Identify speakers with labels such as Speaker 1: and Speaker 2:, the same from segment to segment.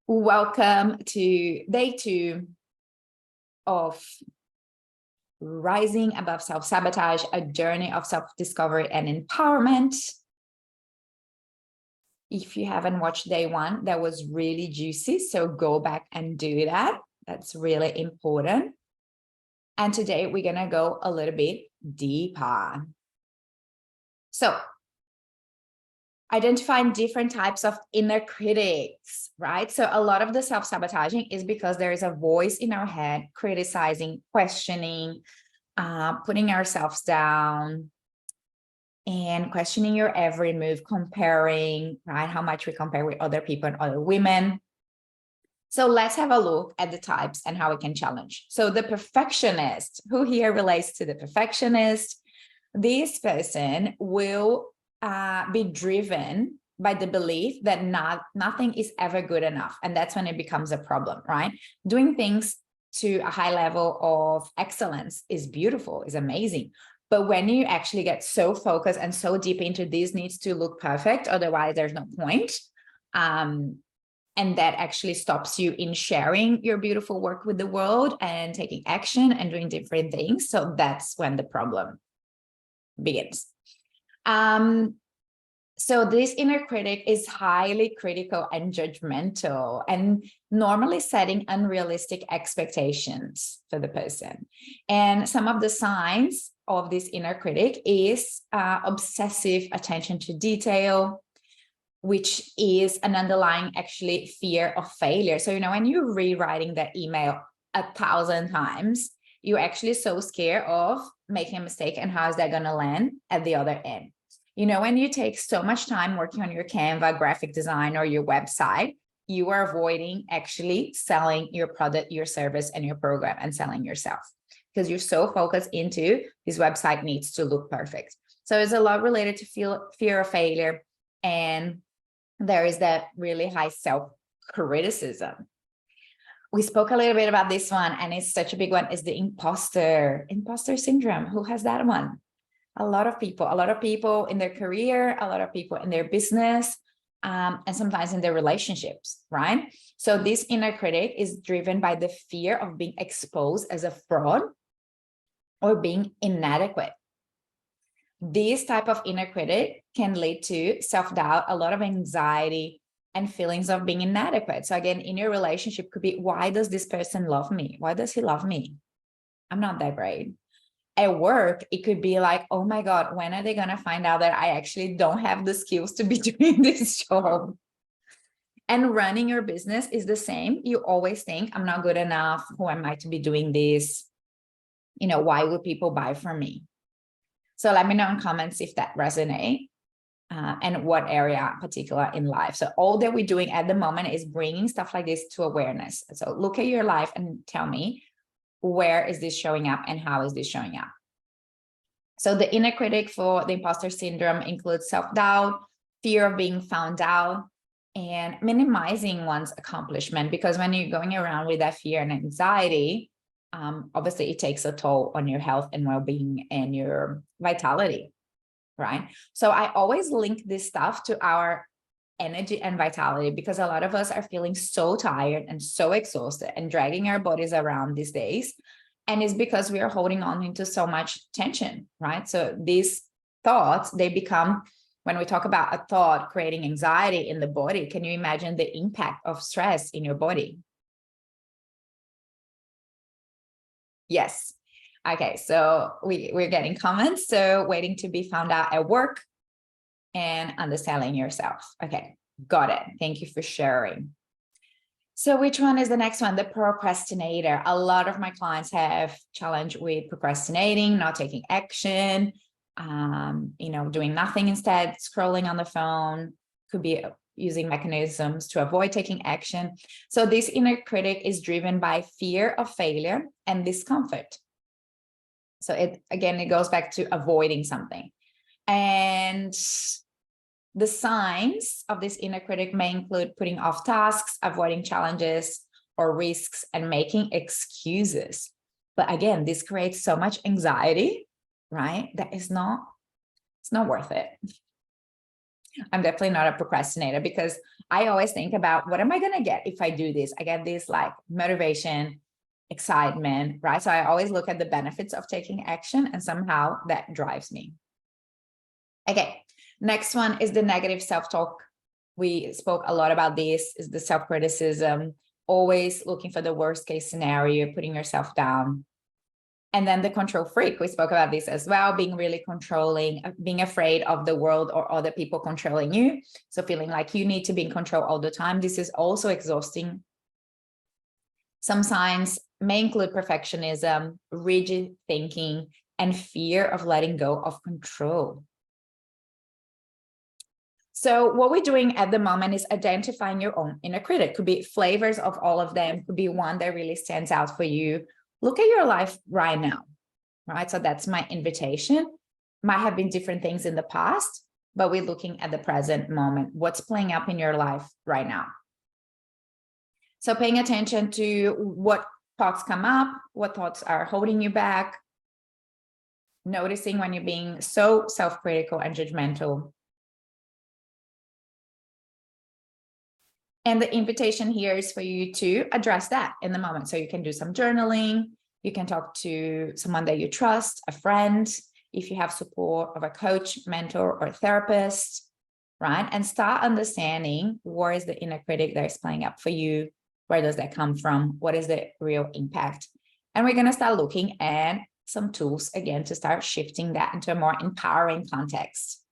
Speaker 1: Welcome to day 2 of Rising Above Self-Sabotage, a journey of self-discovery and empowerment. If you haven't watched day 1, that was really juicy, so go back and do that. That's really important. And today we're going to go a little bit deeper. So, identifying different types of inner critics, right? So a lot of the self-sabotaging is because there is a voice in our head criticizing, questioning, putting ourselves down, and questioning your every move, comparing, right? How much we compare with other people and other women. So let's have a look at the types and how we can challenge. So the perfectionist, who here relates to the perfectionist? This person will be driven by the belief that nothing is ever good enough. And that's when it becomes a problem, right? Doing things to a high level of excellence is beautiful, is amazing. But when you actually get so focused and so deep into this needs to look perfect, otherwise there's no point. And that actually stops you in sharing your beautiful work with the world and taking action and doing different things. So that's when the problem begins. So this inner critic is highly critical and judgmental and normally setting unrealistic expectations for the person. And some of the signs of this inner critic is obsessive attention to detail, which is an underlying actually fear of failure. So, when you're rewriting that email 1,000 times, you're actually so scared of making a mistake and how is that going to land at the other end. When you take so much time working on your Canva, graphic design, or your website, you are avoiding actually selling your product, your service, and your program and selling yourself because you're so focused into this website needs to look perfect. So it's a lot related to fear of failure. And there is that really high self-criticism. We spoke a little bit about this one, and it's such a big one, is the imposter syndrome. Who has that one? A lot of people in their career, a lot of people in their business, and sometimes in their relationships, right? So this inner critic is driven by the fear of being exposed as a fraud or being inadequate. This type of inner critic can lead to self-doubt, a lot of anxiety, and feelings of being inadequate. So again, in your relationship could be, why does this person love me? Why does he love me? I'm not that great. At work, it could be like, oh my God, when are they going to find out that I actually don't have the skills to be doing this job? And running your business is the same. You always think, I'm not good enough. Who am I to be doing this? Why would people buy from me? So let me know in comments if that resonates and what area in particular in life. So all that we're doing at the moment is bringing stuff like this to awareness. So look at your life and tell me, where is this showing up and how is this showing up? So the inner critic for the imposter syndrome includes self-doubt, fear of being found out, and minimizing one's accomplishment. Because when you're going around with that fear and anxiety, obviously it takes a toll on your health and well-being and your vitality, right? So I always link this stuff to our energy and vitality, because a lot of us are feeling so tired and so exhausted and dragging our bodies around these days. And it's because we are holding on into so much tension, right? So these thoughts, they become, when we talk about a thought creating anxiety in the body, can you imagine the impact of stress in your body? Yes. Okay, so we're getting comments. So waiting to be found out at work and underselling yourself. Okay, got it. Thank you for sharing. So which one is the next one? The procrastinator. A lot of my clients have challenge with procrastinating, not taking action, doing nothing instead, scrolling on the phone, could be using mechanisms to avoid taking action. So this inner critic is driven by fear of failure and discomfort. So it goes back to avoiding something. And the signs of this inner critic may include putting off tasks, avoiding challenges or risks, and making excuses. But again, this creates so much anxiety, right? That it's not worth it. I'm definitely not a procrastinator because I always think about what am I going to get if I do this? I get this like motivation, excitement, right? So I always look at the benefits of taking action, and somehow that drives me. Okay, next one is the negative self-talk. We spoke a lot about this, is the self-criticism, always looking for the worst case scenario, putting yourself down. And then the control freak, we spoke about this as well, being really controlling, being afraid of the world or other people controlling you. So feeling like you need to be in control all the time. This is also exhausting. Some signs may include perfectionism, rigid thinking, and fear of letting go of control. So what we're doing at the moment is identifying your own inner critic. Could be flavors of all of them, could be one that really stands out for you. Look at your life right now, right? So that's my invitation. Might have been different things in the past, but we're looking at the present moment. What's playing up in your life right now? So paying attention to what thoughts come up, what thoughts are holding you back, noticing when you're being so self-critical and judgmental. And the invitation here is for you to address that in the moment. So you can do some journaling. You can talk to someone that you trust, a friend, if you have support of a coach, mentor, or therapist, right? And start understanding where is the inner critic that is playing up for you. Where does that come from? What is the real impact? And we're going to start looking at some tools again to start shifting that into a more empowering context.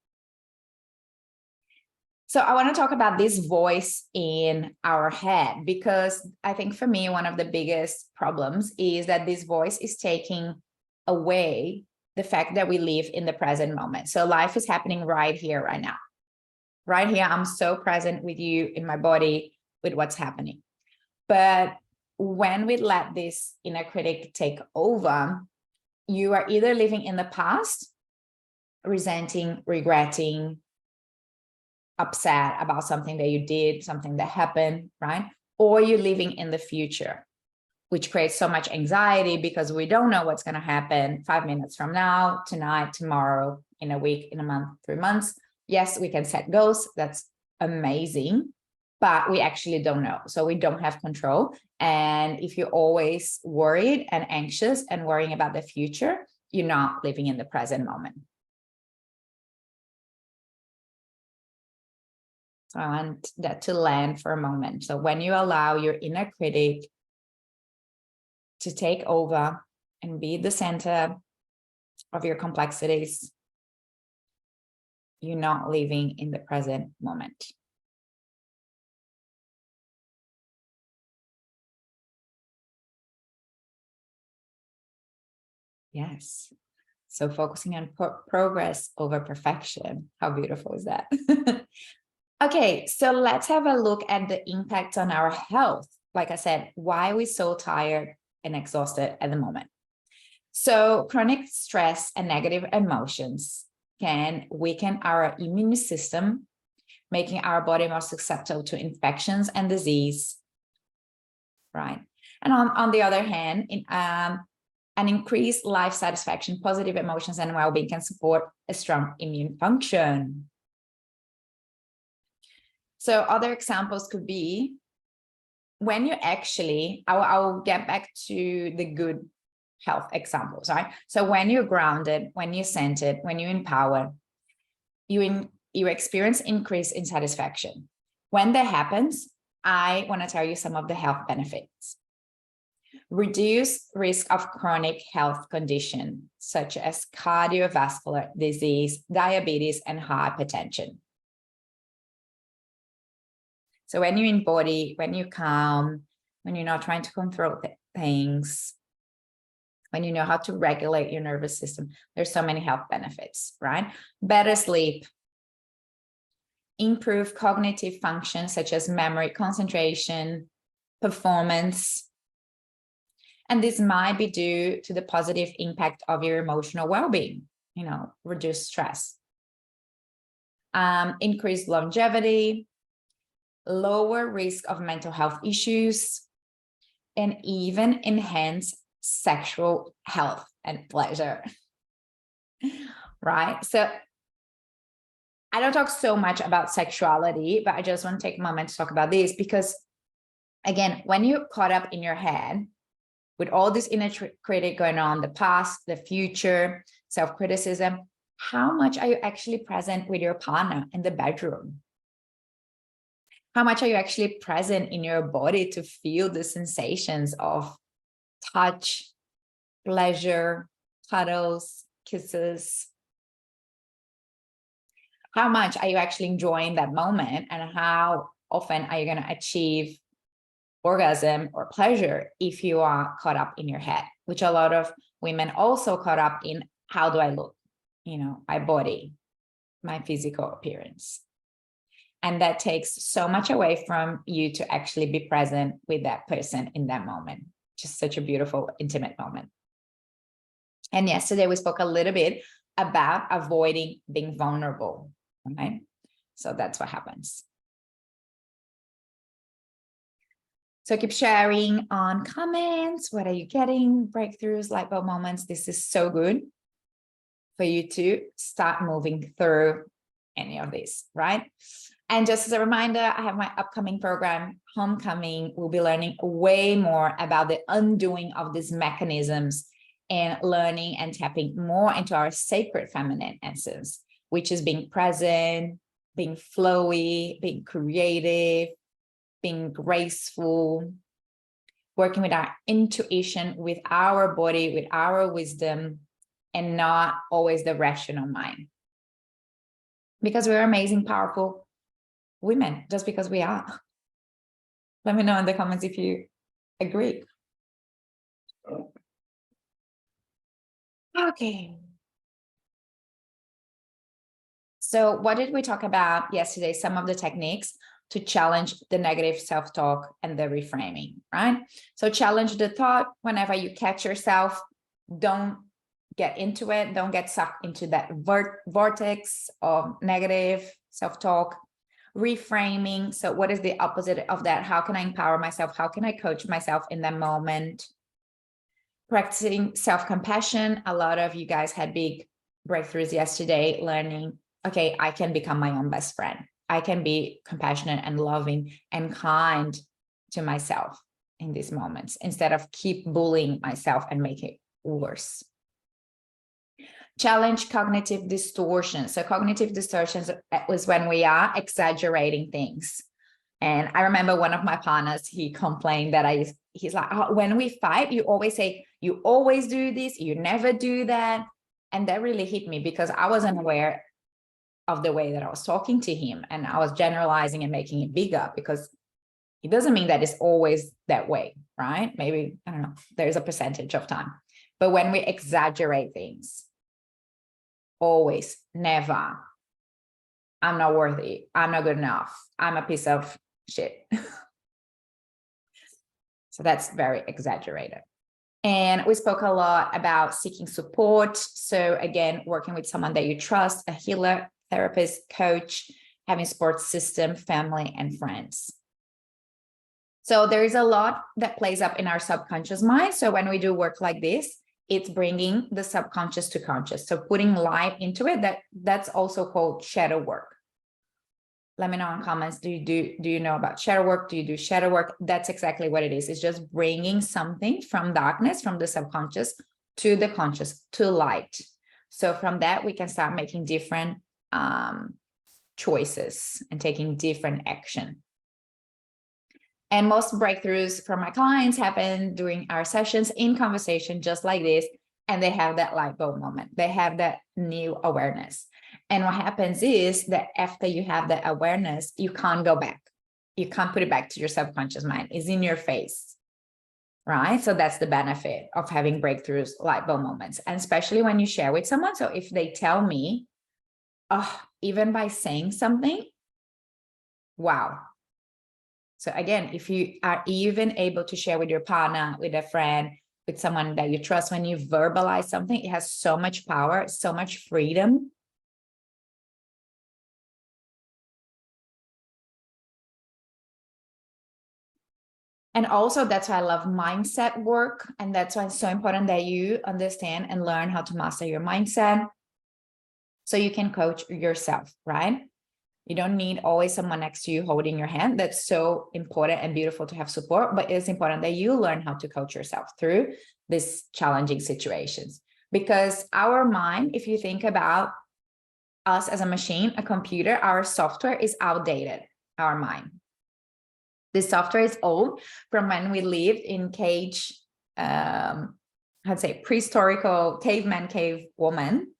Speaker 1: So I want to talk about this voice in our head, because I think for me, one of the biggest problems is that this voice is taking away the fact that we live in the present moment. So life is happening right here, right now. Right here, I'm so present with you in my body, with what's happening. But when we let this inner critic take over, you are either living in the past, resenting, regretting, upset about something that you did, something that happened, right? Or you're living in the future, which creates so much anxiety because we don't know what's going to happen 5 minutes from now, tonight, tomorrow, in a week, in a month, 3 months. Yes, we can set goals. That's amazing, but we actually don't know. So we don't have control. And if you're always worried and anxious and worrying about the future, you're not living in the present moment. So I want that to land for a moment. So when you allow your inner critic to take over and be the center of your complexities, you're not living in the present moment. Yes. So focusing on progress over perfection. How beautiful is that? Okay, so let's have a look at the impact on our health. Like I said, why are we so tired and exhausted at the moment? So chronic stress and negative emotions can weaken our immune system, making our body more susceptible to infections and disease, right? And on the other hand, an increased life satisfaction, positive emotions, and well-being can support a strong immune function. So other examples could be when you actually, I'll get back to the good health examples, right? So when you're grounded, when you're centered, when you're empowered, you experience increase in satisfaction. When that happens, I want to tell you some of the health benefits. Reduce risk of chronic health conditions such as cardiovascular disease, diabetes, and hypertension. So when you're in body, when you're calm, when you're not trying to control things, when you know how to regulate your nervous system, there's so many health benefits, right? Better sleep, improve cognitive functions such as memory, concentration, performance. And this might be due to the positive impact of your emotional well-being, reduce stress, increase longevity, lower risk of mental health issues, and even enhance sexual health and pleasure, right? So I don't talk so much about sexuality, but I just want to take a moment to talk about this because, again, when you're caught up in your head with all this inner critic going on, the past, the future, self-criticism, how much are you actually present with your partner in the bedroom? How much are you actually present in your body to feel the sensations of touch, pleasure, cuddles, kisses? How much are you actually enjoying that moment, and how often are you going to achieve orgasm or pleasure if you are caught up in your head, which a lot of women also caught up in? How do I look? You know, my body, my physical appearance. And that takes so much away from you to actually be present with that person in that moment. Just such a beautiful, intimate moment. And yesterday we spoke a little bit about avoiding being vulnerable, right? So that's what happens. So keep sharing on comments. What are you getting? Breakthroughs, light bulb moments. This is so good for you to start moving through any of this, right? And just as a reminder, I have my upcoming program, Homecoming. We'll be learning way more about the undoing of these mechanisms and learning and tapping more into our sacred feminine essence, which is being present, being flowy, being creative, being graceful, working with our intuition, with our body, with our wisdom, and not always the rational mind. Because we're amazing, powerful women, just because we are. Let me know in the comments if you agree. Okay. So what did we talk about yesterday? Some of the techniques to challenge the negative self-talk and the reframing, right? So challenge the thought whenever you catch yourself. Don't get into it. Don't get sucked into that vortex of negative self-talk. Reframing. So what is the opposite of that? How can I empower myself? How can I coach myself in that moment? Practicing self-compassion. A lot of you guys had big breakthroughs yesterday, learning, okay, I can become my own best friend. I can be compassionate and loving and kind to myself in these moments instead of keep bullying myself and make it worse. Challenge cognitive distortions. So cognitive distortions was when we are exaggerating things. And I remember one of my partners, he complained that he's like, oh, when we fight, you always say, you always do this, you never do that. And that really hit me because I wasn't aware of the way that I was talking to him. And I was generalizing and making it bigger because it doesn't mean that it's always that way, right? Maybe, I don't know, there's a percentage of time. But when we exaggerate things, always, never, I'm not worthy, I'm not good enough, I'm a piece of shit. So that's very exaggerated. And we spoke a lot about seeking support. So again, working with someone that you trust, a healer, therapist, coach, having support system, family, and friends. So there is a lot that plays up in our subconscious mind. So when we do work like this, it's bringing the subconscious to conscious. So putting light into it, that's also called shadow work. Let me know in comments, do you know about shadow work? Do you do shadow work? That's exactly what it is. It's just bringing something from darkness, from the subconscious to the conscious, to light. So from that, we can start making different choices and taking different action. And most breakthroughs from my clients happen during our sessions in conversation, just like this. And they have that light bulb moment. They have that new awareness. And what happens is that after you have that awareness, you can't go back. You can't put it back to your subconscious mind. It's in your face, right? So that's the benefit of having breakthroughs, light bulb moments. And especially when you share with someone. So if they tell me, oh, even by saying something, wow. So again, if you are even able to share with your partner, with a friend, with someone that you trust, when you verbalize something, it has so much power, so much freedom. And also that's why I love mindset work. And that's why it's so important that you understand and learn how to master your mindset. So you can coach yourself, right? You don't need always someone next to you holding your hand. That's so important and beautiful to have support, but it's important that you learn how to coach yourself through these challenging situations. Because our mind, if you think about us as a machine, a computer, our software is outdated, our mind. This software is old from when we lived in prehistorical caveman, cave woman.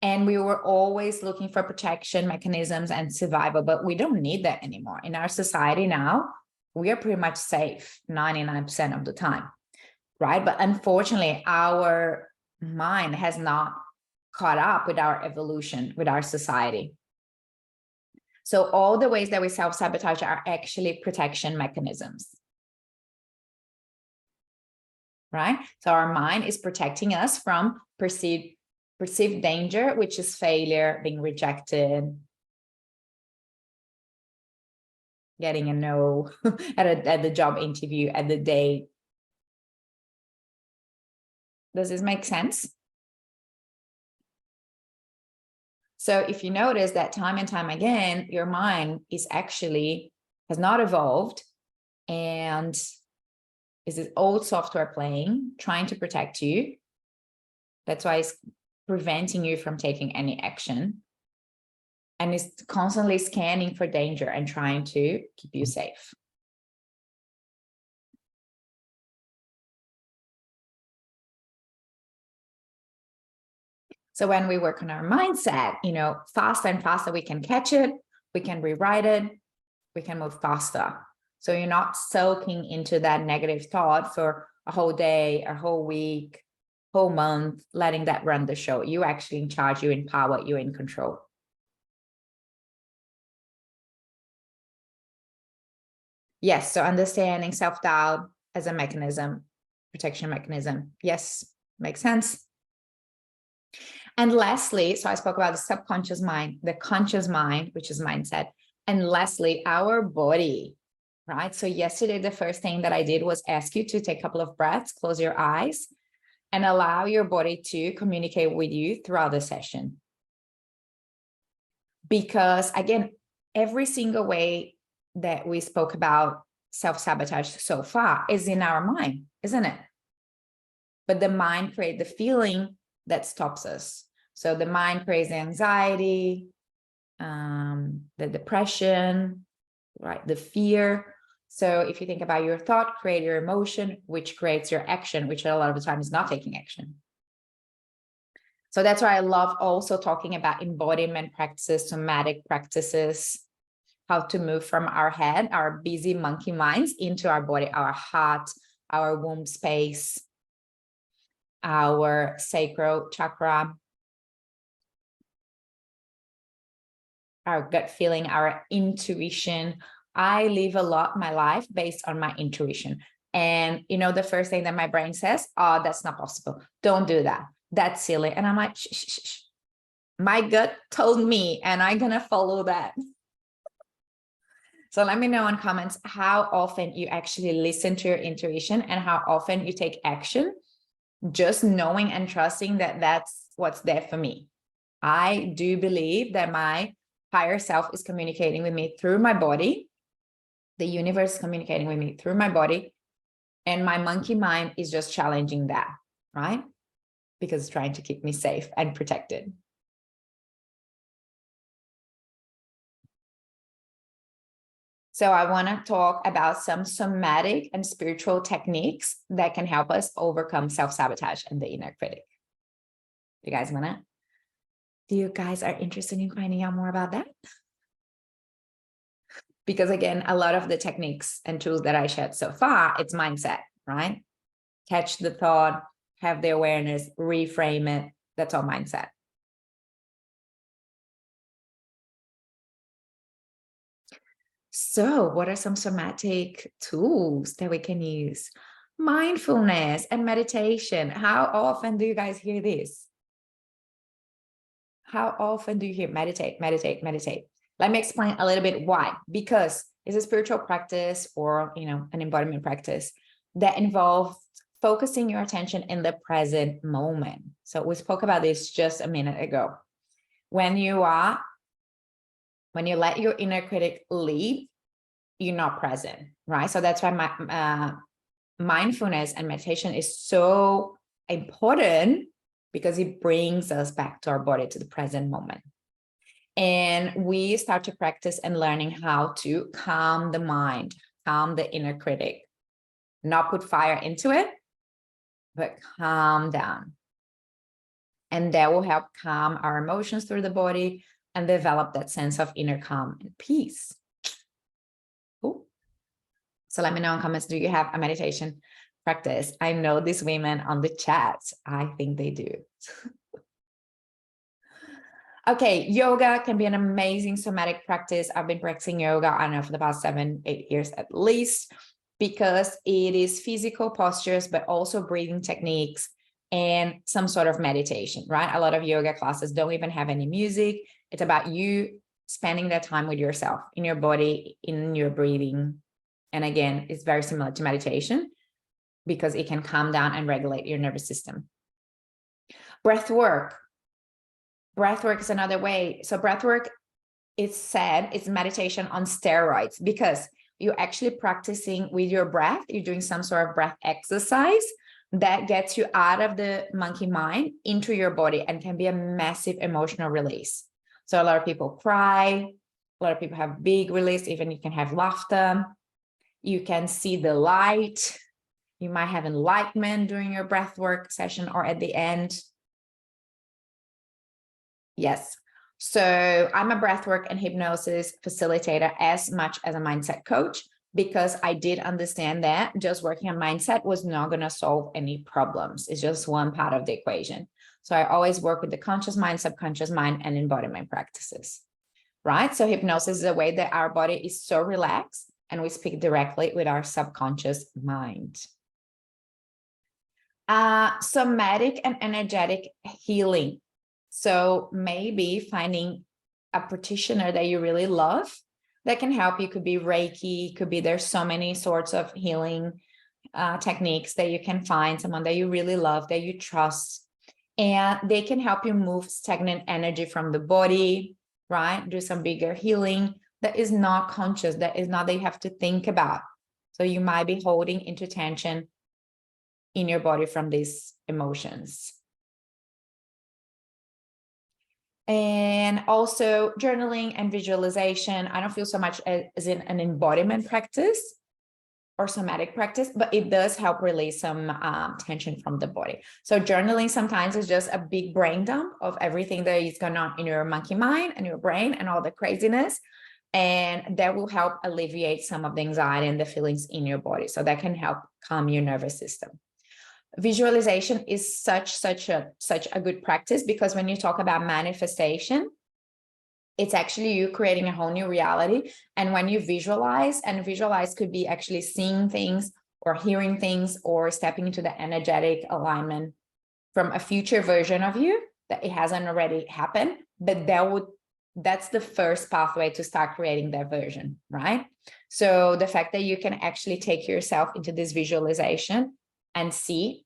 Speaker 1: And we were always looking for protection mechanisms and survival, but we don't need that anymore. In our society now, we are pretty much safe 99% of the time, right? But unfortunately, our mind has not caught up with our evolution, with our society. So all the ways that we self-sabotage are actually protection mechanisms, right? So our mind is protecting us from perceived danger, which is failure, being rejected, getting a no at the job interview, at the date. Does this make sense? So if you notice that time and time again, your mind is actually has not evolved and is this old software playing, trying to protect you. That's why it's preventing you from taking any action. And it's constantly scanning for danger and trying to keep you safe. So when we work on our mindset, faster and faster, we can catch it, we can rewrite it, we can move faster. So you're not soaking into that negative thought for a whole day, a whole week, whole month, letting that run the show. You actually in charge, you're in power, you're in control. Yes, so understanding self-doubt as a mechanism, protection mechanism. Yes, makes sense. And lastly, so I spoke about the subconscious mind, the conscious mind, which is mindset. And lastly, our body, right? So yesterday, the first thing that I did was ask you to take a couple of breaths, close your eyes, and allow your body to communicate with you throughout the session. Because again, every single way that we spoke about self-sabotage so far is in our mind, isn't it? But the mind creates the feeling that stops us. So the mind creates the anxiety, the depression, right? The fear. So if you think about your thought, create your emotion, which creates your action, which a lot of the time is not taking action. So that's why I love also talking about embodiment practices, somatic practices, how to move from our head, our busy monkey minds, into our body, our heart, our womb space, our sacral chakra, our gut feeling, our intuition. I live a lot my life based on my intuition. And, the first thing that my brain says, oh, that's not possible. Don't do that. That's silly. And I'm like, shh, shh, shh. My gut told me, and I'm going to follow that. So let me know in comments how often you actually listen to your intuition and how often you take action, just knowing and trusting that that's what's there for me. I do believe that my higher self is communicating with me through my body. The universe is communicating with me through my body. And my monkey mind is just challenging that, right? Because it's trying to keep me safe and protected. So I want to talk about some somatic and spiritual techniques that can help us overcome self-sabotage and the inner critic. Do you guys are interested in finding out more about that? Because again, a lot of the techniques and tools that I shared so far, it's mindset, right? Catch the thought, have the awareness, reframe it. That's all mindset. So what are some somatic tools that we can use? Mindfulness and meditation. How often do you guys hear this? How often do you hear meditate, meditate, meditate? Let me explain a little bit why. Because it's a spiritual practice or, an embodiment practice that involves focusing your attention in the present moment. So we spoke about this just a minute ago. when you let your inner critic lead, you're not present, right? So that's why my mindfulness and meditation is so important, because it brings us back to our body, to the present moment. And we start to practice and learning how to calm the mind, calm the inner critic, not put fire into it, but calm down. And that will help calm our emotions through the body and develop that sense of inner calm and peace. Cool. So let me know in comments, do you have a meditation practice? I know these women on the chat, I think they do. Okay, yoga can be an amazing somatic practice. I've been practicing yoga, I don't know, for the past 7-8 years at least, because it is physical postures, but also breathing techniques and some sort of meditation, right? A lot of yoga classes don't even have any music. It's about you spending that time with yourself, in your body, in your breathing. And again, it's very similar to meditation because it can calm down and regulate your nervous system. Breath work. Breath work is another way. So breath work, it's said it's meditation on steroids, because you're actually practicing with your breath. You're doing some sort of breath exercise that gets you out of the monkey mind into your body, and can be a massive emotional release. So a lot of people cry, a lot of people have big release, even you can have laughter. You can see the light. You might have enlightenment during your breath work session or at the end. Yes. So I'm a breathwork and hypnosis facilitator as much as a mindset coach, because I did understand that just working on mindset was not going to solve any problems. It's just one part of the equation. So I always work with the conscious mind, subconscious mind, and embodiment practices, right? So hypnosis is a way that our body is so relaxed and we speak directly with our subconscious mind. Somatic and energetic healing. So maybe finding a practitioner that you really love that can help you. Could be Reiki, could be, there's so many sorts of healing techniques that you can find, someone that you really love, that you trust, and they can help you move stagnant energy from the body, right? Do some bigger healing that is not conscious, that is not that you have to think about. So you might be holding into tension in your body from these emotions. And also journaling and visualization. I don't feel so much as in an embodiment practice or somatic practice, but it does help release some tension from the body. So journaling sometimes is just a big brain dump of everything that is going on in your monkey mind and your brain and all the craziness. And that will help alleviate some of the anxiety and the feelings in your body. So that can help calm your nervous system. Visualization is such a good practice, because when you talk about manifestation, it's actually you creating a whole new reality. And when you visualize, and visualize could be actually seeing things or hearing things or stepping into the energetic alignment from a future version of you that it hasn't already happened, but that's the first pathway to start creating that version, right? So the fact that you can actually take yourself into this visualization and see,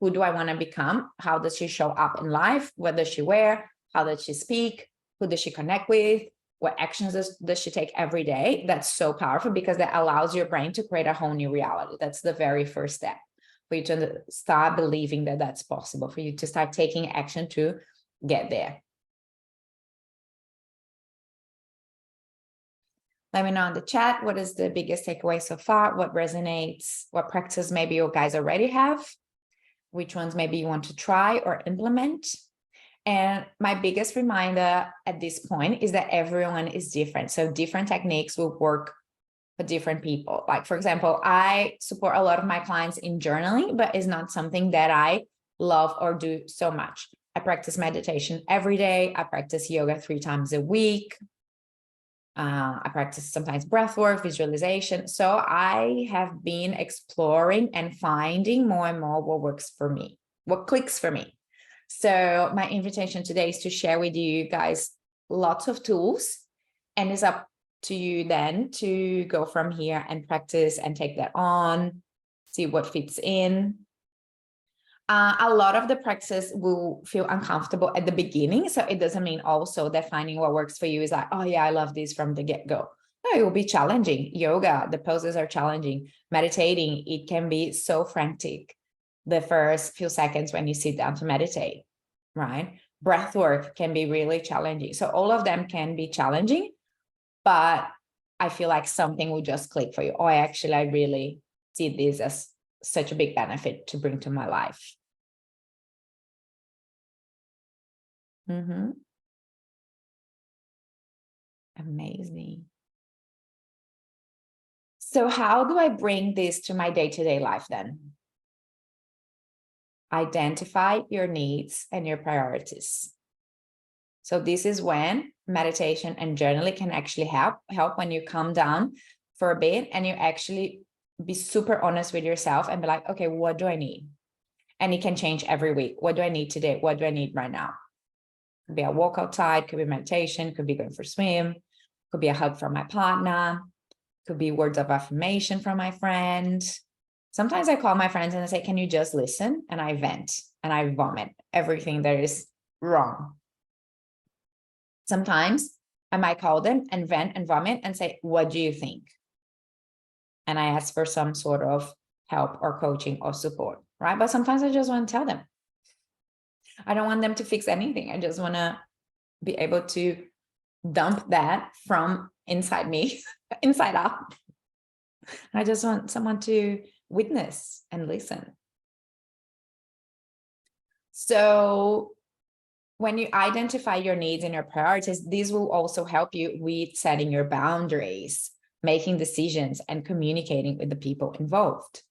Speaker 1: who do I want to become? How does she show up in life? What does she wear? How does she speak? Who does she connect with? What actions does she take every day? That's so powerful, because that allows your brain to create a whole new reality. That's the very first step for you to start believing that that's possible, for you to start taking action to get there. Let me know in the chat, what is the biggest takeaway so far? What resonates? What practices maybe you guys already have? Which ones maybe you want to try or implement? And my biggest reminder at this point is that everyone is different. So different techniques will work for different people. Like, for example, I support a lot of my clients in journaling, but it's not something that I love or do so much. I practice meditation every day. I practice yoga 3 times a week. I practice sometimes breath work, visualization. So I have been exploring and finding more and more what works for me, what clicks for me. So my invitation today is to share with you guys lots of tools, and it's up to you then to go from here and practice and take that on, see what fits in. A lot of the practices will feel uncomfortable at the beginning. So it doesn't mean also that finding what works for you is like, oh yeah, I love this from the get-go. No, it will be challenging. Yoga, the poses are challenging. Meditating, it can be so frantic the first few seconds when you sit down to meditate, right? Breath work can be really challenging. So all of them can be challenging, but I feel like something will just click for you. Oh, I really see this as such a big benefit to bring to my life. Amazing. So how do I bring this to my day-to-day life then? Identify your needs and your priorities. So this is when meditation and journaling can actually help when you calm down for a bit and you actually be super honest with yourself and be like, okay, what do I need? And it can change every week. What do I need today? What do I need right now? Could be a walk outside, could be meditation, could be going for a swim, could be a hug from my partner, could be words of affirmation from my friend. Sometimes I call my friends and I say, can you just listen? And I vent and I vomit everything that is wrong. Sometimes I might call them and vent and vomit and say, what do you think? And I ask for some sort of help or coaching or support, right? But sometimes I just want to tell them. I don't want them to fix anything. I just want to be able to dump that from inside me, inside out. I just want someone to witness and listen. So when you identify your needs and your priorities, these will also help you with setting your boundaries, making decisions, and communicating with the people involved.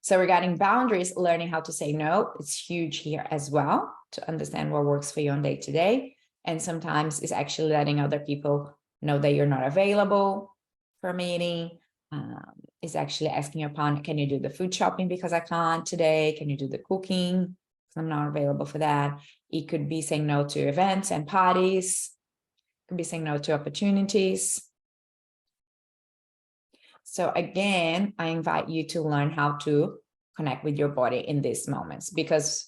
Speaker 1: So regarding boundaries, learning how to say no, it's huge here as well to understand what works for you on day to day. And sometimes it's actually letting other people know that you're not available for a meeting. It's actually asking your partner, can you do the food shopping because I can't today? Can you do the cooking? I'm not available for that. It could be saying no to events and parties. It could be saying no to opportunities. So again, I invite you to learn how to connect with your body in these moments, because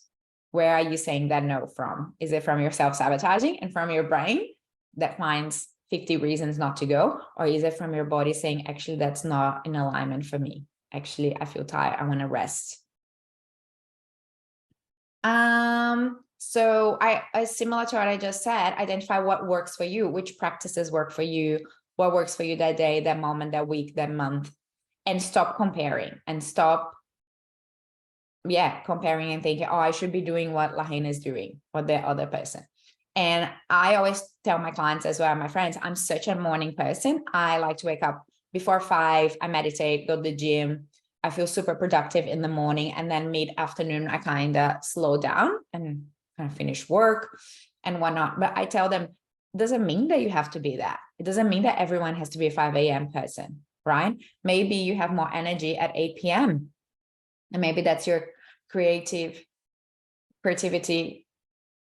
Speaker 1: where are you saying that no from? Is it from your self-sabotaging and from your brain that finds 50 reasons not to go? Or is it from your body saying, actually, that's not in alignment for me? Actually, I feel tired. I want to rest. So similar to what I just said, identify what works for you, which practices work for you, what works for you that day, that moment, that week, that month, and stop comparing and stop, comparing and thinking, oh, I should be doing what Lahaina is doing or the other person. And I always tell my clients as well, my friends, I'm such a morning person. I like to wake up before 5, I meditate, go to the gym. I feel super productive in the morning, and then mid-afternoon, I kind of slow down and kind of finish work and whatnot. But I tell them, it doesn't mean that you have to be that. It doesn't mean that everyone has to be a 5 a.m. person, right? Maybe you have more energy at 8 p.m. And maybe that's your creativity,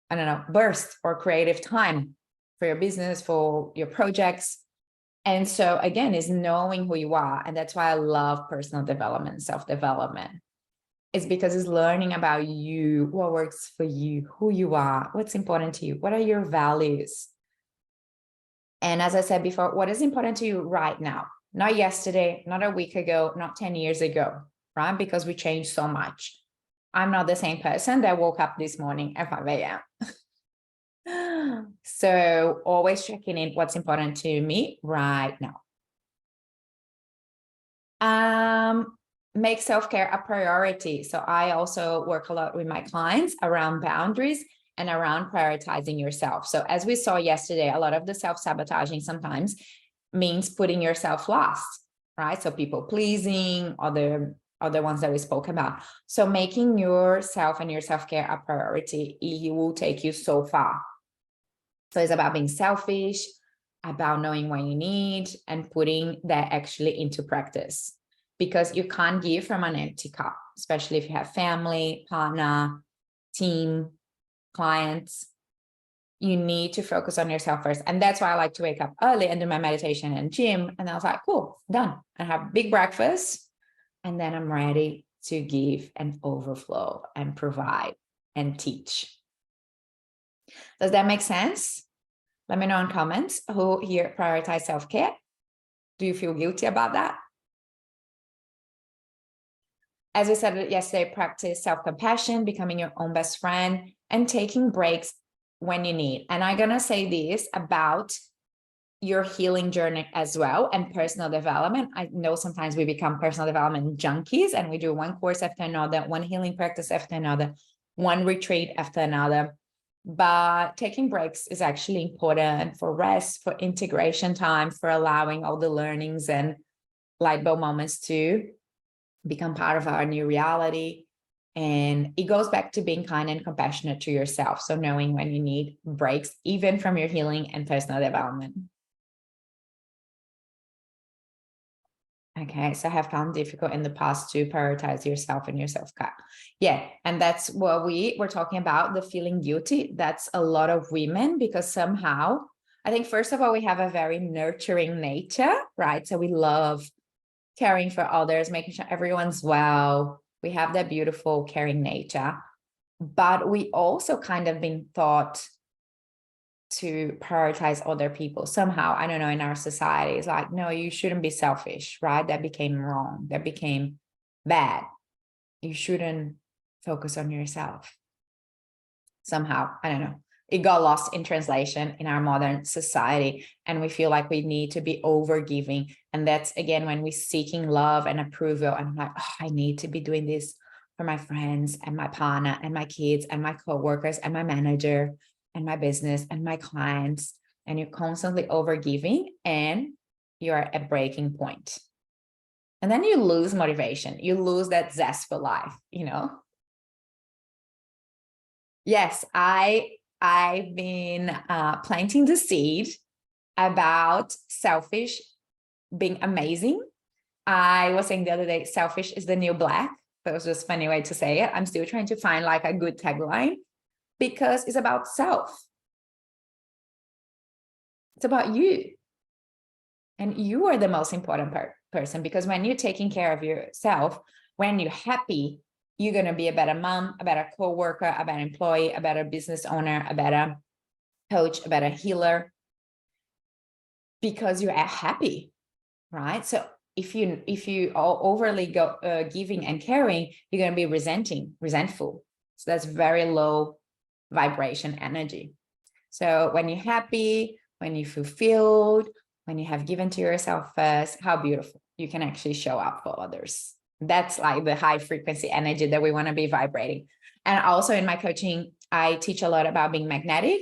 Speaker 1: I don't know, burst or creative time for your business, for your projects. And so again, is knowing who you are. And that's why I love personal development, self-development. It's because it's learning about you, what works for you, who you are, what's important to you, what are your values. And as I said before, what is important to you right now? Not yesterday, not a week ago, not 10 years ago, right? Because we change so much. I'm not the same person that woke up this morning at 5 a.m. So always checking in what's important to me right now. Make self-care a priority. So I also work a lot with my clients around boundaries and around prioritizing yourself. So as we saw yesterday, a lot of the self-sabotaging sometimes means putting yourself last, right? So people pleasing, other ones that we spoke about. So making yourself and your self-care a priority, it will take you so far. So it's about being selfish, about knowing what you need and putting that actually into practice, because you can't give from an empty cup, especially if you have family, partner, team, clients. You need to focus on yourself first. And that's why I like to wake up early and do my meditation and gym. And I was like, cool, done. I have big breakfast and then I'm ready to give and overflow and provide and teach. Does that make sense? Let me know in comments who here prioritize self-care. Do you feel guilty about that? As we said yesterday, practice self-compassion, becoming your own best friend, and taking breaks when you need. And I'm going to say this about your healing journey as well and personal development. I know sometimes we become personal development junkies and we do one course after another, one healing practice after another, one retreat after another. But taking breaks is actually important for rest, for integration time, for allowing all the learnings and light bulb moments to become part of our new reality. And it goes back to being kind and compassionate to yourself. So knowing when you need breaks, even from your healing and personal development. Okay, so I have found difficult in the past to prioritize yourself and your self-care. Yeah, and that's what we were talking about, the feeling guilty. That's a lot of women, because somehow, I think, first of all, we have a very nurturing nature, right? So we love caring for others, making sure everyone's well. We have that beautiful caring nature, but we also kind of been taught to prioritize other people somehow. I don't know, in our society, it's like, no, you shouldn't be selfish, right? That became wrong. That became bad. You shouldn't focus on yourself. Somehow, I don't know. It got lost in translation in our modern society, and we feel like we need to be over giving. And that's, again, when we're seeking love and approval, and I'm like, oh, I need to be doing this for my friends and my partner and my kids and my coworkers and my manager and my business and my clients. And you're constantly over giving and you're at breaking point. And then you lose motivation. You lose that zest for life, you know? Yes, I've been planting the seed about selfish being amazing. I was saying the other day, selfish is the new black. That was just a funny way to say it. I'm still trying to find like a good tagline, because it's about self. It's about you. And you are the most important person, because when you're taking care of yourself, when you're happy, you're going to be a better mom, a better coworker, a better employee, a better business owner, a better coach, a better healer, because you're happy, right? So if you are overly giving and caring, you're going to be resentful. So that's very low vibration energy. So when you're happy, when you're fulfilled, when you have given to yourself first, how beautiful. You can actually show up for others. That's like the high frequency energy that we want to be vibrating. And also in my coaching, I teach a lot about being magnetic.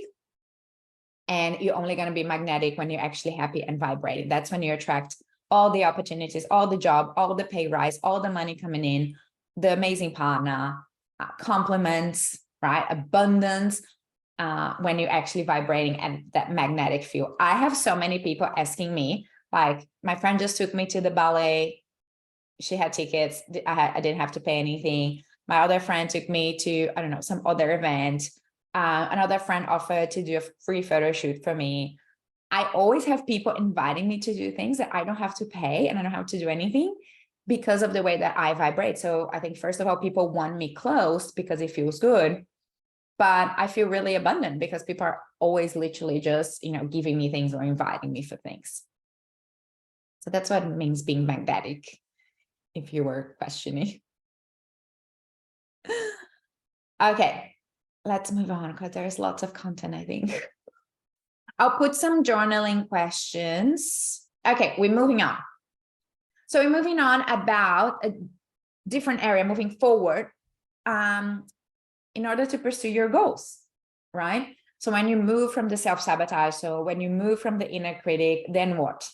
Speaker 1: And you're only going to be magnetic when you're actually happy and vibrating. That's when you attract all the opportunities, all the job, all the pay rise, all the money coming in, the amazing partner, compliments, right? Abundance, when you're actually vibrating at that magnetic field. I have so many people asking me, like, my friend just took me to the ballet. She had tickets. I didn't have to pay anything. My other friend took me to, I don't know, some other event. Another friend offered to do a free photo shoot for me. I always have people inviting me to do things that I don't have to pay and I don't have to do anything, because of the way that I vibrate. So I think, first of all, people want me close because it feels good, but I feel really abundant because people are always literally just, you know, giving me things or inviting me for things. So that's what it means being magnetic, if you were questioning. Okay, let's move on, because there's lots of content, I think. I'll put some journaling questions. Okay, we're moving on. So we're moving on about a different area, moving forward, in order to pursue your goals, right? So when you move from the self-sabotage, so when you move from the inner critic, then what?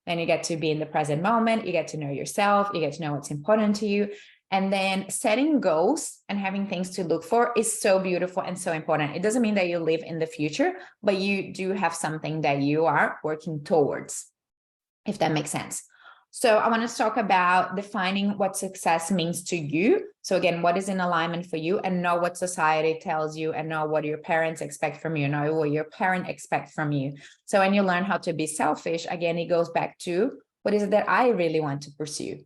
Speaker 1: Then you get to be in the present moment, you get to know yourself, you get to know what's important to you. And then setting goals and having things to look for is so beautiful and so important. It doesn't mean that you live in the future, but you do have something that you are working towards, if that makes sense. So I want to talk about defining what success means to you. So again, what is in alignment for you, and know what society tells you, and know what your parents expect from you, know what your parent expects from you. So when you learn how to be selfish, again, it goes back to, what is it that I really want to pursue?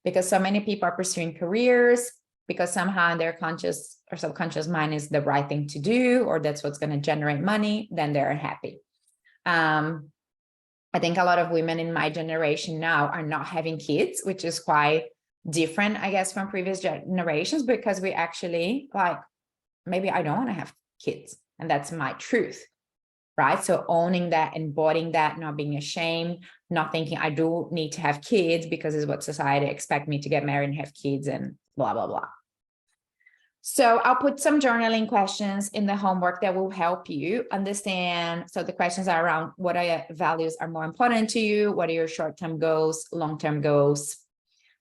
Speaker 1: because so many people are pursuing careers because somehow their conscious or subconscious mind is the right thing to do, or that's what's going to generate money, then they're happy. I think a lot of women in my generation now are not having kids, which is quite different, I guess, from previous generations, because we actually like, maybe I don't want to have kids, and that's my truth, right? So owning that, embodying that, not being ashamed, not thinking I do need to have kids because it's what society expects me to get married and have kids and blah, blah, blah. So I'll put some journaling questions in the homework that will help you understand. So the questions are around what values are more important to you? What are your short-term goals, long-term goals,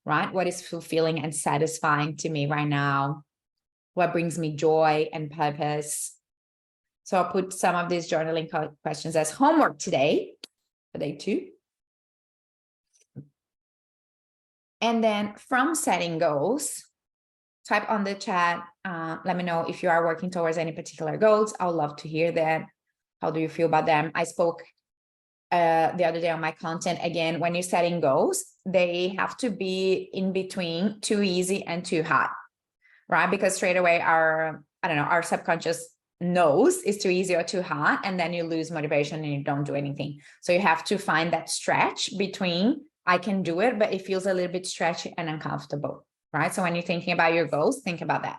Speaker 1: right? What is fulfilling and satisfying to me right now? What brings me joy and purpose? So I'll put some of these journaling questions as homework today for day 2. And then from setting goals, type on the chat. Let me know if you are working towards any particular goals. I would love to hear that. How do you feel about them? I spoke the other day on my content. Again, when you're setting goals, they have to be in between too easy and too hard, right? Because straight away our subconscious knows it's too easy or too hard, and then you lose motivation and you don't do anything. So you have to find that stretch between I can do it, but it feels a little bit stretchy and uncomfortable. Right? So when you're thinking about your goals, think about that.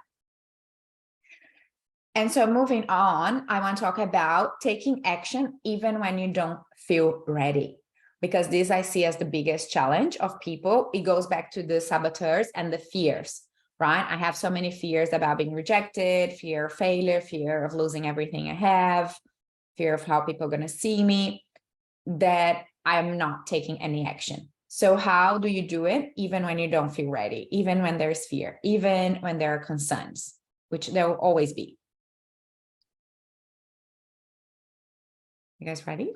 Speaker 1: And so moving on, I want to talk about taking action even when you don't feel ready, because this I see as the biggest challenge of people. It goes back to the saboteurs and the fears, right? I have so many fears about being rejected, fear of failure, fear of losing everything I have, fear of how people are going to see me, that I'm not taking any action. So how do you do it even when you don't feel ready, even when there's fear, even when there are concerns, which there will always be? You guys ready?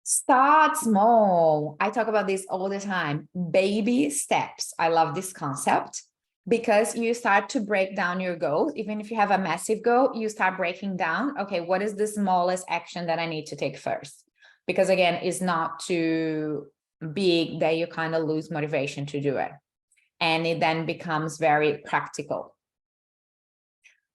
Speaker 1: Start small. I talk about this all the time. Baby steps. I love this concept because you start to break down your goals. Even if you have a massive goal, you start breaking down, okay, what is the smallest action that I need to take first? Because again, it's not too big that you kind of lose motivation to do it. And it then becomes very practical.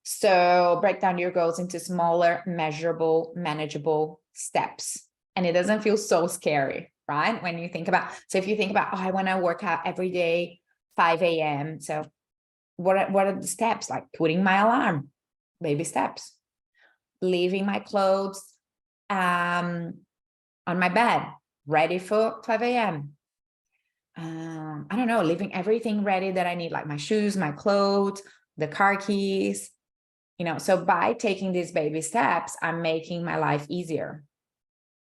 Speaker 1: So break down your goals into smaller, measurable, manageable steps. And it doesn't feel so scary, right? When you think about, so if you think about, oh, I want to work out every day, 5 a.m. So what are the steps? Like putting my alarm, baby steps, leaving my clothes, on my bed, ready for 5 a.m. I don't know, leaving everything ready that I need, like my shoes, my clothes, the car keys, so by taking these baby steps, I'm making my life easier.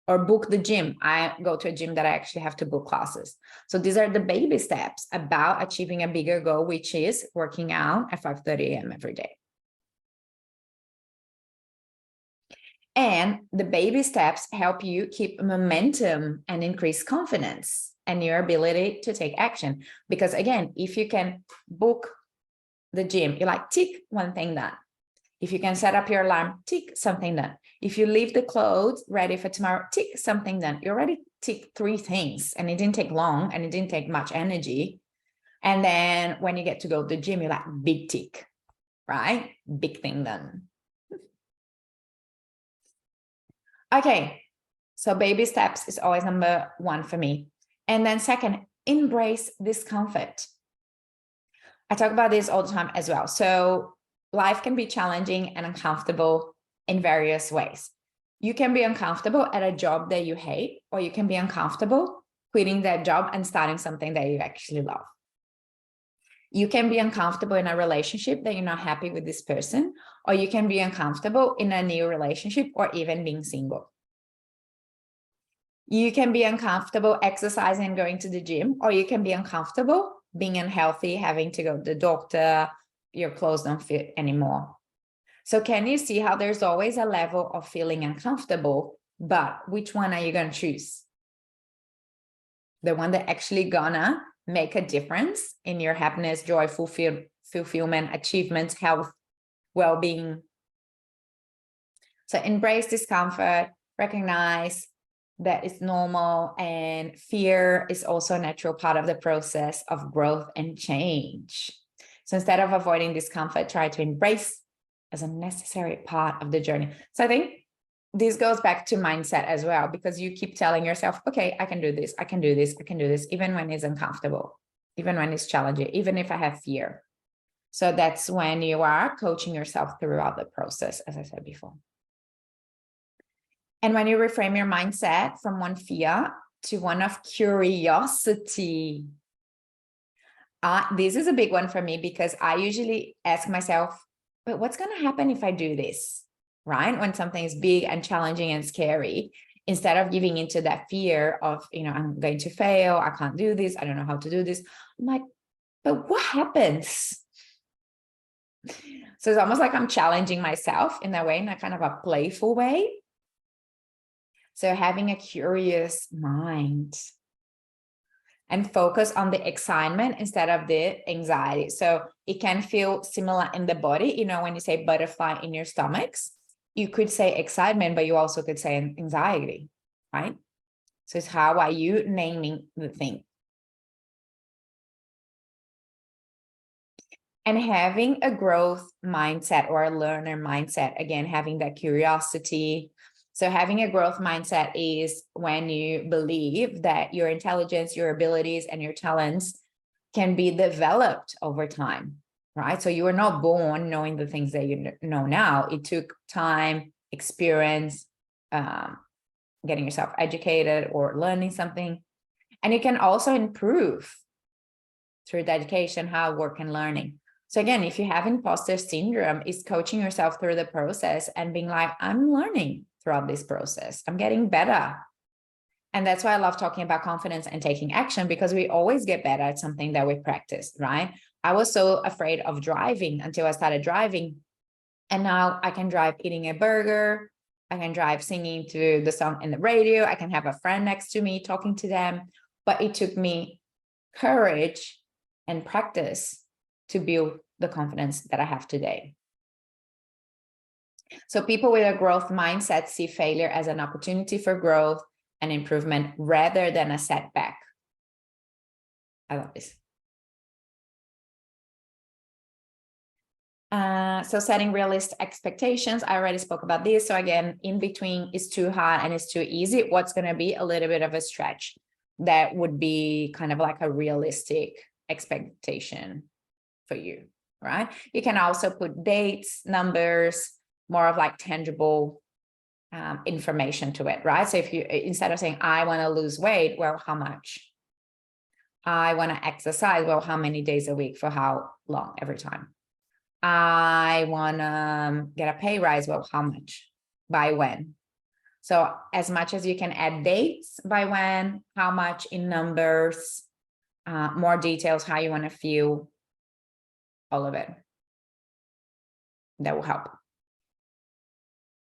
Speaker 1: Or book the gym. I go to a gym that I actually have to book classes. So these are the baby steps about achieving a bigger goal, which is working out at 5:30 a.m. every day. And the baby steps help you keep momentum and increase confidence and your ability to take action. Because again, if you can book the gym, you're like, tick, one thing done. If you can set up your alarm, tick, something done. If you leave the clothes ready for tomorrow, tick, something done. You already tick 3 things, and it didn't take long and it didn't take much energy. And then when you get to go to the gym, you're like, big tick, right? Big thing done. Okay, so baby steps is always number 1 for me. And then second, embrace discomfort. I talk about this all the time as well. So life can be challenging and uncomfortable in various ways. You can be uncomfortable at a job that you hate, or you can be uncomfortable quitting that job and starting something that you actually love. You can be uncomfortable in a relationship that you're not happy with this person, or you can be uncomfortable in a new relationship or even being single. You can be uncomfortable exercising and going to the gym, or you can be uncomfortable being unhealthy, having to go to the doctor, your clothes don't fit anymore. So can you see how there's always a level of feeling uncomfortable, but which one are you going to choose? The one that actually gonna make a difference in your happiness, joy, fulfillment, achievements, health, well-being. So embrace discomfort, recognize that is normal, and fear is also a natural part of the process of growth and change. So instead of avoiding discomfort, try to embrace as a necessary part of the journey. So I think this goes back to mindset as well, because you keep telling yourself, okay, I can do this, I can do this, I can do this, even when it's uncomfortable, even when it's challenging, even if I have fear. So that's when you are coaching yourself throughout the process, as I said before. And when you reframe your mindset from one fear to one of curiosity, this is a big one for me, because I usually ask myself, but what's going to happen if I do this, right? When something is big and challenging and scary, instead of giving into that fear of, I'm going to fail, I can't do this, I don't know how to do this. I'm like, but what happens? So it's almost like I'm challenging myself in a way, in a kind of a playful way. So having a curious mind and focus on the excitement instead of the anxiety. So it can feel similar in the body. When you say butterfly in your stomachs, you could say excitement, but you also could say anxiety, right? So it's how are you naming the thing? And having a growth mindset or a learner mindset, again, having that curiosity. So having a growth mindset is when you believe that your intelligence, your abilities, and your talents can be developed over time, right? So you are not born knowing the things that you know now. It took time, experience, getting yourself educated or learning something. And you can also improve through dedication, hard work, and learning. So again, if you have imposter syndrome, it's coaching yourself through the process and being like, I'm learning throughout this process. I'm getting better. And that's why I love talking about confidence and taking action, because we always get better at something that we practice, right? I was so afraid of driving until I started driving. And now I can drive eating a burger. I can drive singing to the song in the radio. I can have a friend next to me talking to them. But it took me courage and practice to build the confidence that I have today. So people with a growth mindset see failure as an opportunity for growth and improvement rather than a setback. I love this. So setting realistic expectations, I already spoke about this. So again, in between is too hard and it's too easy. What's going to be a little bit of a stretch? That would be kind of like a realistic expectation for you, right? You can also put dates, numbers, more of like tangible information to it, right? So if you, instead of saying, I want to lose weight, well, how much? I want to exercise, well, how many days a week, for how long, every time? I want to get a pay rise, well, how much? By when? So as much as you can add dates, by when, how much in numbers, more details, how you want to feel, all of it. That will help.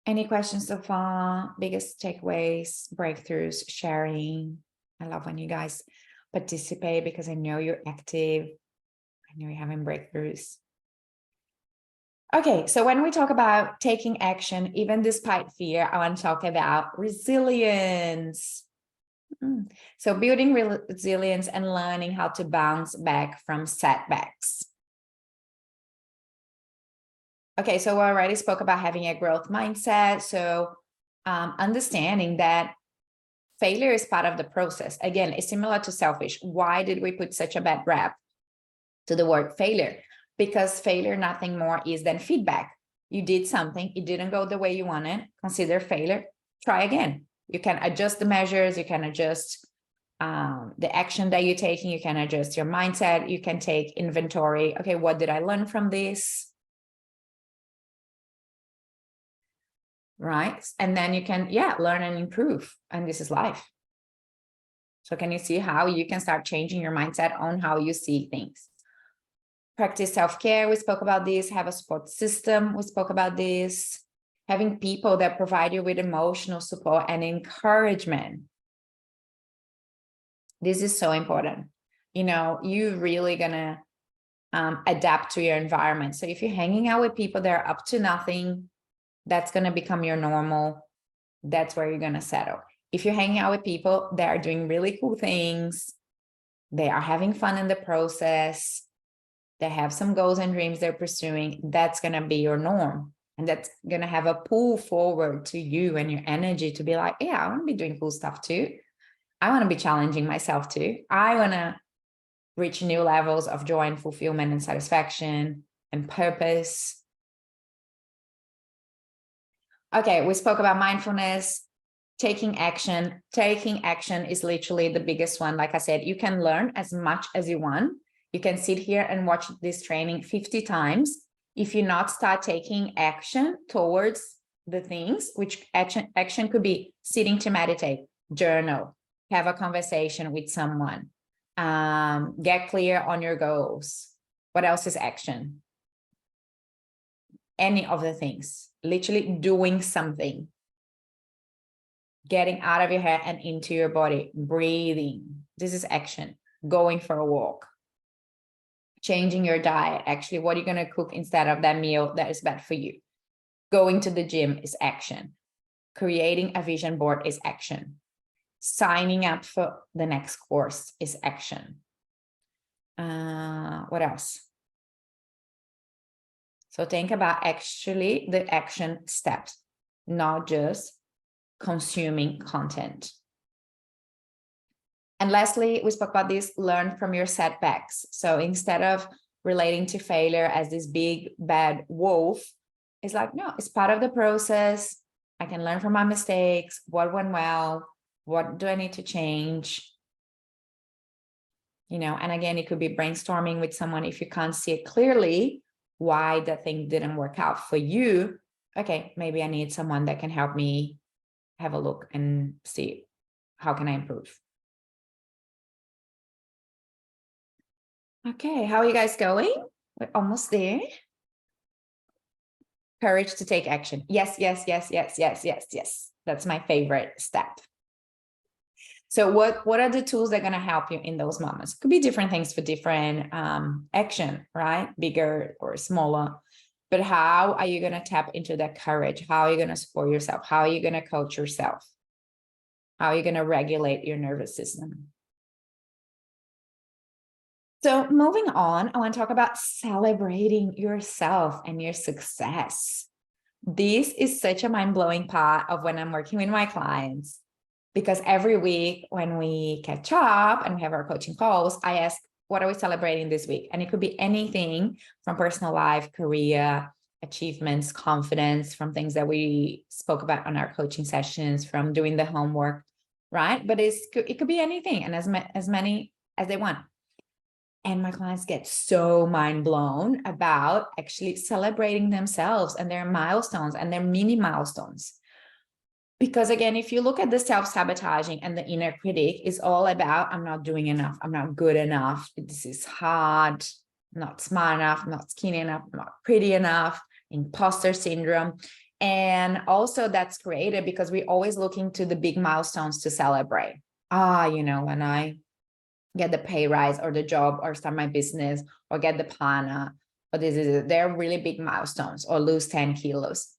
Speaker 1: Any questions so far? Biggest takeaways, breakthroughs, sharing. I love when you guys participate, because I know you're active. I know you're having breakthroughs. Okay, so when we talk about taking action, even despite fear, I want to talk about resilience. So building resilience and learning how to bounce back from setbacks. Okay, so I already spoke about having a growth mindset. So understanding that failure is part of the process. Again, it's similar to selfish. Why did we put such a bad rap to the word failure? Because failure, nothing more is than feedback. You did something, it didn't go the way you wanted, consider failure, try again. You can adjust the measures, you can adjust the action that you're taking, you can adjust your mindset, you can take inventory. Okay, what did I learn from this? Right? And then you can, learn and improve. And this is life. So can you see how you can start changing your mindset on how you see things? Practice self-care, we spoke about this. Have a support system, we spoke about this. Having people that provide you with emotional support and encouragement. This is so important. You're really gonna adapt to your environment. So if you're hanging out with people that are up to nothing, that's gonna become your normal. That's where you're gonna settle. If you're hanging out with people that are doing really cool things, they are having fun in the process, they have some goals and dreams they're pursuing, that's going to be your norm. And that's going to have a pull forward to you and your energy to be like, yeah, I want to be doing cool stuff too. I want to be challenging myself too. I want to reach new levels of joy and fulfillment and satisfaction and purpose. Okay, we spoke about mindfulness, taking action. Taking action is literally the biggest one. Like I said, you can learn as much as you want. You can sit here and watch this training 50 times. If you not start taking action towards the things, which action could be sitting to meditate, journal, have a conversation with someone, get clear on your goals. What else is action? Any of the things, literally doing something, getting out of your head and into your body, breathing. This is action. Going for a walk, changing your diet. Actually, what are you going to cook instead of that meal that is bad for you? Going to the gym is action. Creating a vision board is action. Signing up for the next course is action. What else? So think about actually the action steps, not just consuming content. And lastly, we spoke about this, learn from your setbacks. So instead of relating to failure as this big bad wolf, it's like, no, it's part of the process. I can learn from my mistakes. What went well? What do I need to change? You know, and again, it could be brainstorming with someone if you can't see it clearly why that thing didn't work out for you. Okay, maybe I need someone that can help me have a look and see how can I improve. Okay, how are you guys going? We're almost there. Courage to take action. Yes, yes, yes, yes, yes, yes, yes. That's my favorite step. So what are the tools that are going to help you in those moments? Could be different things for different action, right? Bigger or smaller. But how are you going to tap into that courage? How are you going to support yourself? How are you going to coach yourself? How are you going to regulate your nervous system? So moving on, I want to talk about celebrating yourself and your success. This is such a mind-blowing part of when I'm working with my clients, because every week when we catch up and we have our coaching calls, I ask, what are we celebrating this week? And it could be anything from personal life, career, achievements, confidence, from things that we spoke about on our coaching sessions, from doing the homework, right? But it could be anything, and as many as they want. And my clients get so mind blown about actually celebrating themselves and their milestones and their mini milestones. Because again, if you look at the self-sabotaging and the inner critic, is all about, I'm not doing enough. I'm not good enough. This is hard. I'm not smart enough. I'm not skinny enough. I'm not pretty enough. Imposter syndrome. And also that's created because we're always looking to the big milestones to celebrate. You know, when I get the pay rise or the job or start my business or get the planner, or they're really big milestones, or lose 10 kilos.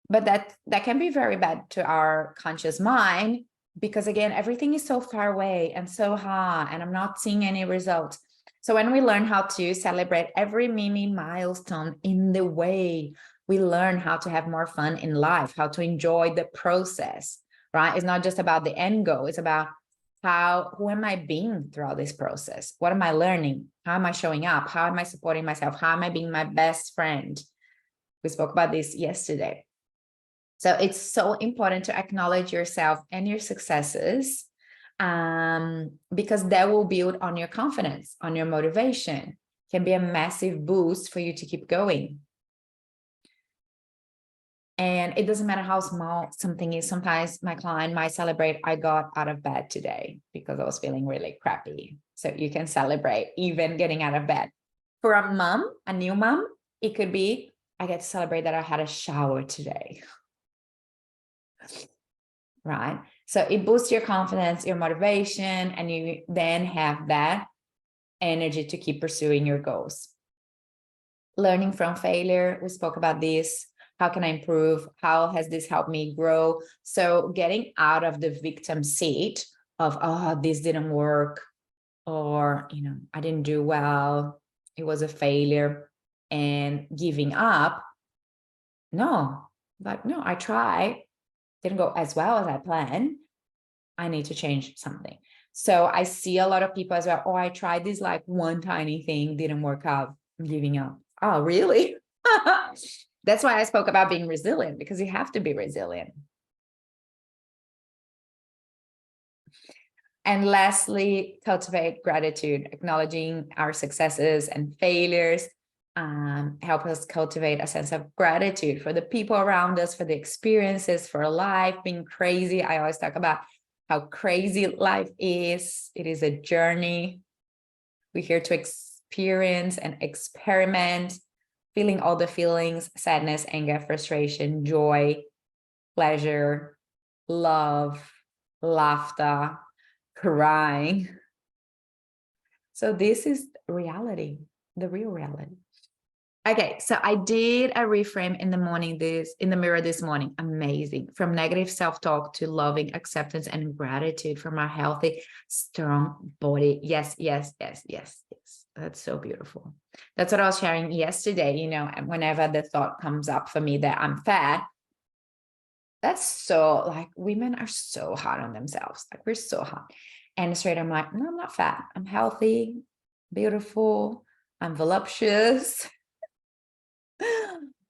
Speaker 1: But that can be very bad to our conscious mind, because again, everything is so far away and so hard, and I'm not seeing any results. So when we learn how to celebrate every mini milestone in the way, we learn how to have more fun in life, how to enjoy the process, right? It's not just about the end goal. It's about who am I being throughout this process? What am I learning? How am I showing up? How am I supporting myself? How am I being my best friend? We spoke about this yesterday. So it's so important to acknowledge yourself and your successes, because that will build on your confidence, on your motivation. It can be a massive boost for you to keep going. And it doesn't matter how small something is. Sometimes my client might celebrate, I got out of bed today because I was feeling really crappy. So you can celebrate even getting out of bed. For a mom, a new mom, it could be, I get to celebrate that I had a shower today. Right? So it boosts your confidence, your motivation, and you then have that energy to keep pursuing your goals. Learning from failure, we spoke about this. How can I improve? How has this helped me grow? So getting out of the victim seat of, oh, this didn't work, or, you know, I didn't do well, it was a failure, and giving up. No, like, no, I tried, didn't go as well as I planned. I need to change something. So I see a lot of people as well. Oh, I tried this like one tiny thing, didn't work out, I'm giving up. Oh, really? That's why I spoke about being resilient, because you have to be resilient. And lastly, cultivate gratitude, acknowledging our successes and failures. Help us cultivate a sense of gratitude for the people around us, for the experiences, for life being crazy. I always talk about how crazy life is. It is a journey. We're here to experience and experiment, feeling all the feelings: sadness, anger, frustration, joy, pleasure, love, laughter, crying. So this is reality, the real reality. Okay, so I did a reframe in the morning, in the mirror this morning. Amazing. From negative self-talk to loving acceptance and gratitude from our healthy, strong body. Yes, yes, yes, yes, yes. That's so beautiful. That's what I was sharing yesterday. You know, whenever the thought comes up for me that I'm fat, that's so, like, women are so hard on themselves. Like, we're so hard. And straight, I'm like, no, I'm not fat. I'm healthy, beautiful, I'm voluptuous.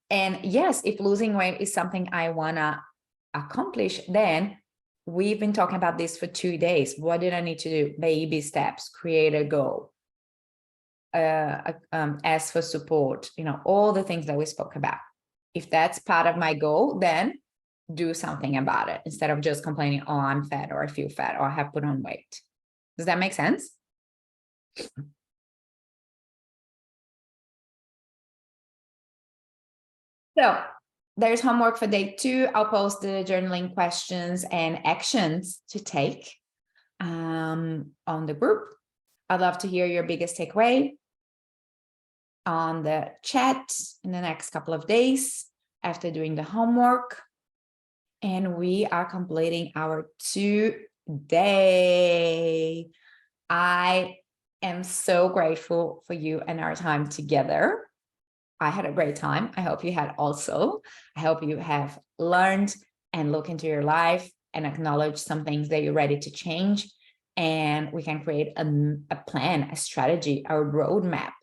Speaker 1: And yes, if losing weight is something I want to accomplish, then we've been talking about this for 2 days. What did I need to do? Baby steps, create a goal, ask for support, you know, all the things that we spoke about. If that's part of my goal, then do something about it instead of just complaining, oh, I'm fat, or I feel fat, or I have put on weight. Does that make sense? So there's homework for day 2. I'll post the journaling questions and actions to take on the group. I'd love to hear your biggest takeaway on the chat in the next couple of days after doing the homework. And we are completing our 2-day. I am so grateful for you and our time together. I had a great time. I hope you had also. I hope you have learned and look into your life and acknowledge some things that you're ready to change. And we can create a plan, a strategy, a roadmap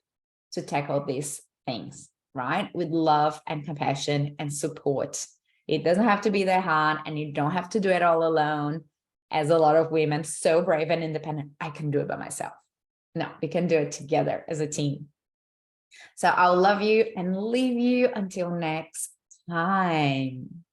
Speaker 1: to tackle these things, right? With love and compassion and support. It doesn't have to be that hard, and you don't have to do it all alone. As a lot of women, so brave and independent, I can do it by myself. No, we can do it together as a team. So I'll love you and leave you until next time.